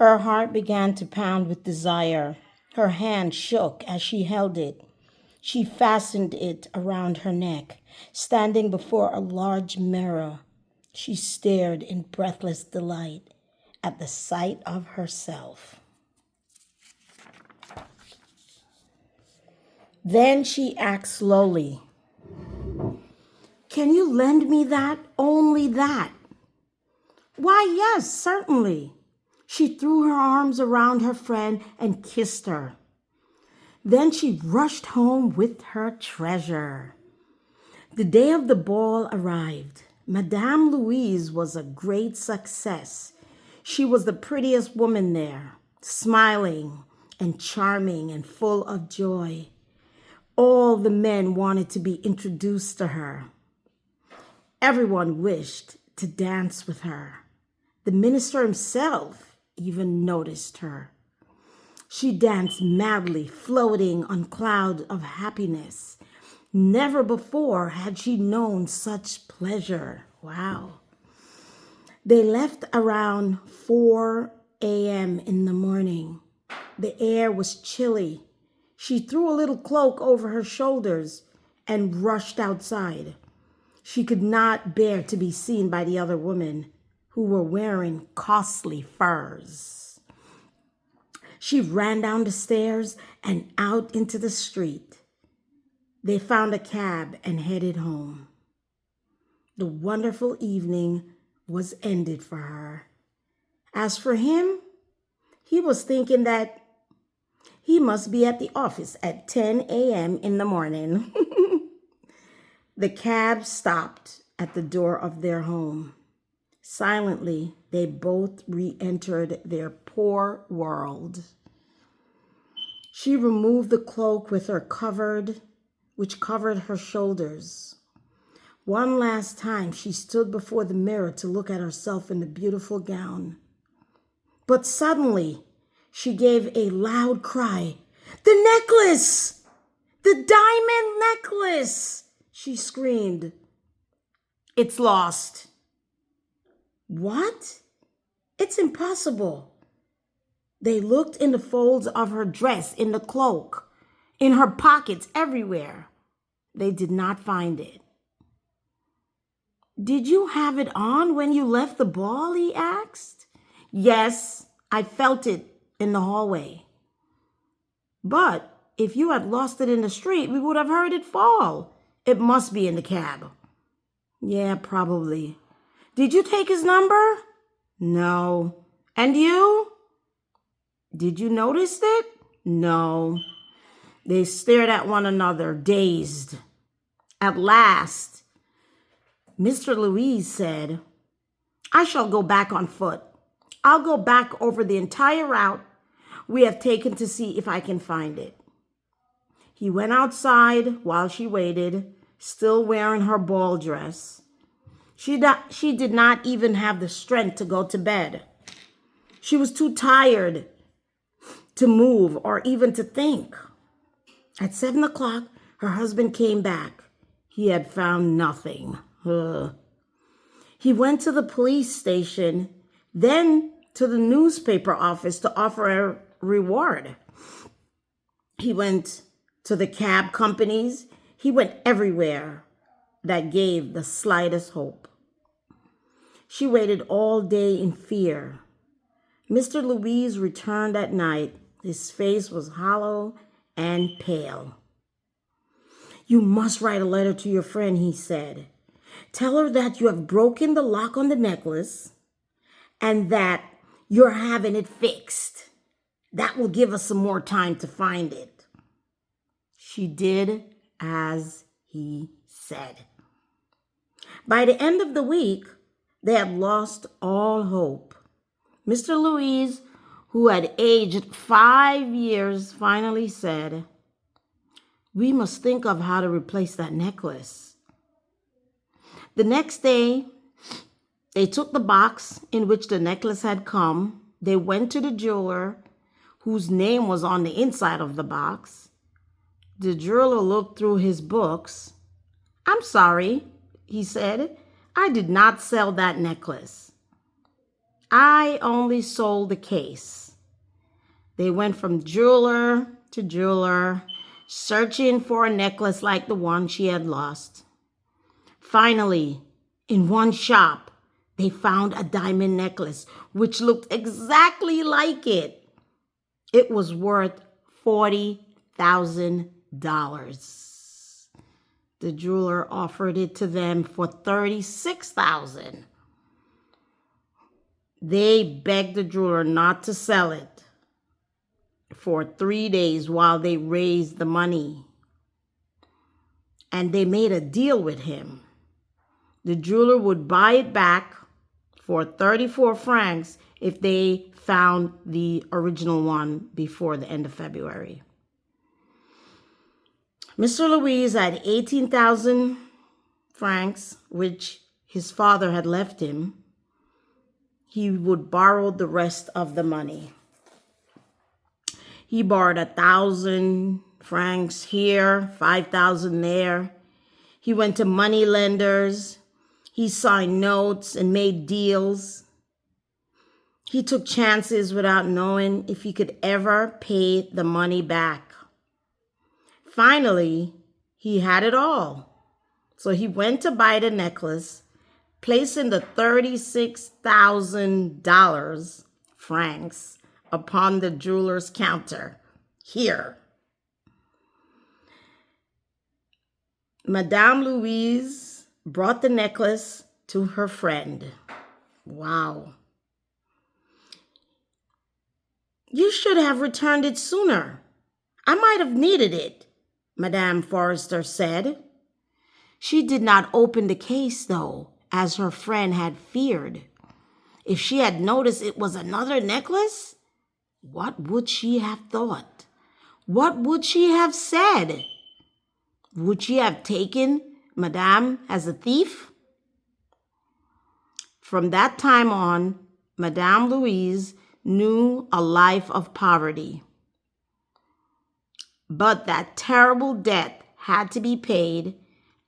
Her heart began to pound with desire. Her hand shook as she held it. She fastened it around her neck. Standing before a large mirror, she stared in breathless delight at the sight of herself. Then she asked slowly, "Can you lend me that? Only that?" "Why, yes, certainly." She threw her arms around her friend and kissed her. Then she rushed home with her treasure. The day of the ball arrived. Madame Louise was a great success. She was the prettiest woman there, smiling and charming and full of joy. All the men wanted to be introduced to her. Everyone wished to dance with her. The minister himself even noticed her. She danced madly, floating on clouds of happiness. Never before had she known such pleasure. Wow. They left around 4 a.m. in the morning. The air was chilly. She threw a little cloak over her shoulders and rushed outside. She could not bear to be seen by the other women who were wearing costly furs. She ran down the stairs and out into the street. They found a cab and headed home. The wonderful evening was ended for her. As for him, he was thinking that he must be at the office at 10 a.m. in the morning. The cab stopped at the door of their home. Silently, they both re-entered their poor world. She removed the cloak which covered her shoulders. One last time, she stood before the mirror to look at herself in the beautiful gown. But suddenly, she gave a loud cry. "The necklace! The diamond necklace!" she screamed. "It's lost." "What? It's impossible." They looked in the folds of her dress, in the cloak, in her pockets, everywhere. They did not find it. "Did you have it on when you left the ball?" he asked. "Yes, I felt it in the hallway." "But if you had lost it in the street, we would have heard it fall. It must be in the cab." "Yeah, probably." "Did you take his number?" "No." "And you?" "Did you notice it?" "No." They stared at one another, dazed. At last, Mr. Louise said, "I shall go back on foot. I'll go back over the entire route we have taken to see if I can find it." He went outside while she waited, still wearing her ball dress. She did not even have the strength to go to bed. She was too tired to move or even to think. At 7 o'clock, her husband came back. He had found nothing. Ugh. He went to the police station, then to the newspaper office to offer a reward. He went to the cab companies. He went everywhere that gave the slightest hope. She waited all day in fear. Mr. Louise returned at night. His face was hollow and pale. "You must write a letter to your friend," he said. "Tell her that you have broken the lock on the necklace and that you're having it fixed. That will give us some more time to find it." She did as he said. By the end of the week, they had lost all hope. Mr. Louise, who had aged 5 years, finally said, "We must think of how to replace that necklace." The next day, they took the box in which the necklace had come. They went to the jeweler, whose name was on the inside of the box. The jeweler looked through his books. "I'm sorry," he said, "I did not sell that necklace." I only sold the case. They went from jeweler to jeweler, searching for a necklace like the one she had lost. Finally, in one shop, they found a diamond necklace which looked exactly like it. It was worth $40,000. The jeweler offered it to them for $36,000. They begged the jeweler not to sell it for 3 days while they raised the money. And they made a deal with him. The jeweler would buy it back for 34 francs if they found the original one before the end of February. Mr. Louise had 18,000 francs, which his father had left him. He would borrow the rest of the money. He borrowed 1,000 francs here, 5,000 there. He went to money lenders. He signed notes and made deals. He took chances without knowing if he could ever pay the money back. Finally, he had it all. So he went to buy the necklace, placing the $36,000 francs upon the jeweler's counter. Here. Madame Louise brought the necklace to her friend. Wow. You should have returned it sooner. I might have needed it, Madame Forrester said. She did not open the case, though, as her friend had feared. If she had noticed it was another necklace, what would she have thought? What would she have said? Would she have taken Madame as a thief? From that time on, Madame Louise knew a life of poverty. But that terrible debt had to be paid,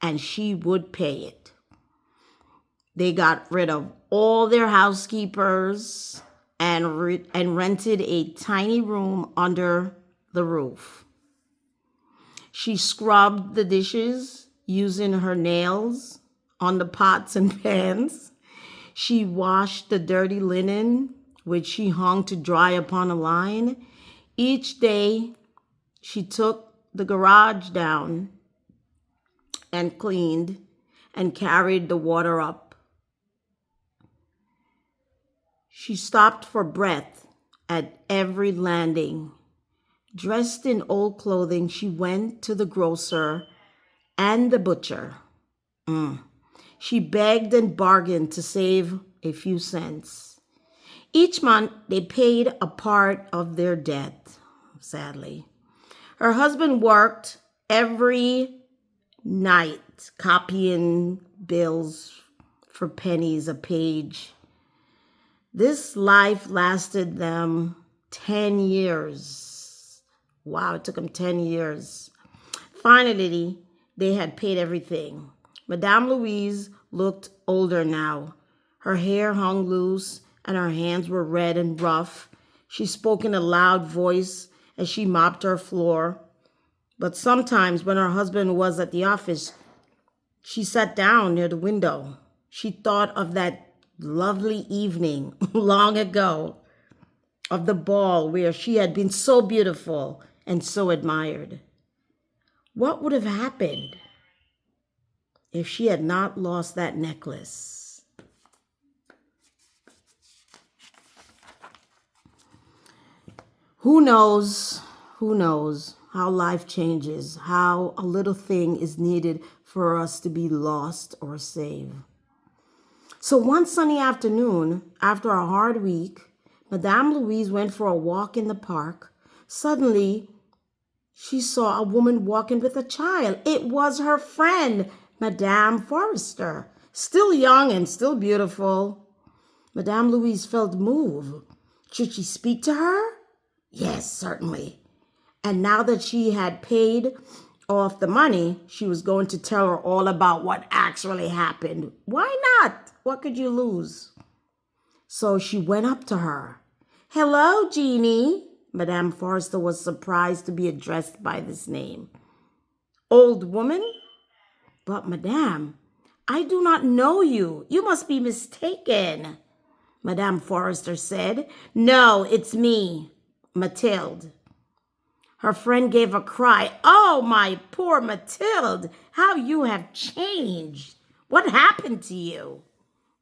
and she would pay it. They got rid of all their housekeepers and rented a tiny room under the roof. She scrubbed the dishes using her nails on the pots and pans. She washed the dirty linen, which she hung to dry upon a line. Each day, she took the garage down and cleaned and carried the water up. She stopped for breath at every landing. Dressed in old clothing, she went to the grocer and the butcher. She begged and bargained to save a few cents. Each month, they paid a part of their debt, sadly. Her husband worked every night, copying bills for pennies a page. This life lasted them 10 years. Wow, it took them 10 years. Finally, they had paid everything. Madame Louise looked older now. Her hair hung loose and her hands were red and rough. She spoke in a loud voice as she mopped her floor. But sometimes when her husband was at the office, she sat down near the window. She thought of that lovely evening long ago, of the ball where she had been so beautiful and so admired. What would have happened if she had not lost that necklace? Who knows how life changes, how a little thing is needed for us to be lost or saved. So one sunny afternoon, after a hard week, Madame Louise went for a walk in the park. Suddenly, she saw a woman walking with a child. It was her friend, Madame Forrester, still young and still beautiful. Madame Louise felt moved. Should she speak to her? Yes, certainly. And now that she had paid off the money, she was going to tell her all about what actually happened. Why not? What could you lose? So she went up to her. "Hello, Jeannie." Madame Forrester was surprised to be addressed by this name. "Old woman?" "But, Madame, I do not know you. You must be mistaken," Madame Forrester said. "No, it's me, Mathilde." Her friend gave a cry. "Oh, my poor Mathilde, how you have changed. What happened to you?"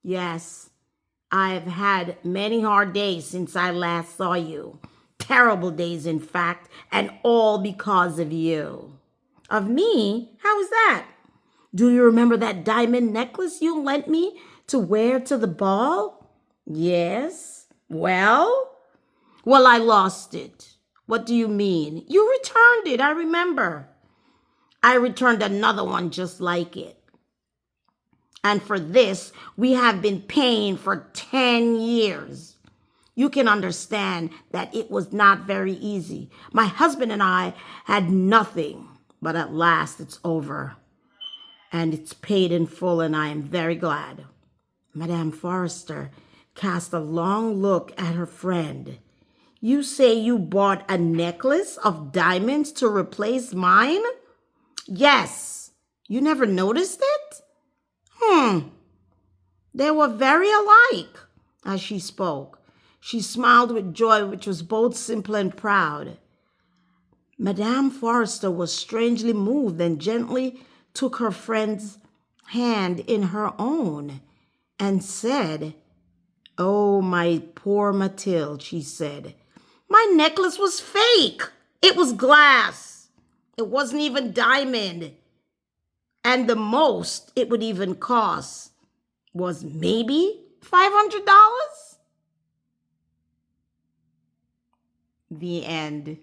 "Yes, I've had many hard days since I last saw you. Terrible days, in fact, and all because of you." "Of me? How is that?" "Do you remember that diamond necklace you lent me to wear to the ball?" "Yes." "Well?" "Well, I lost it." "What do you mean?" "You returned it, I remember." "I returned another one just like it. And for this, we have been paying for 10 years. You can understand that it was not very easy. My husband and I had nothing, but at last it's over. And it's paid in full, and I am very glad." Madame Forrester cast a long look at her friend. "You say you bought a necklace of diamonds to replace mine?" "Yes. You never noticed it?" They were very alike." As she spoke, she smiled with joy, which was both simple and proud. Madame Forrester was strangely moved and gently took her friend's hand in her own and said, "Oh, my poor Mathilde," she said, "my necklace was fake. It was glass. It wasn't even diamond. And the most it would even cost was maybe $500. The end.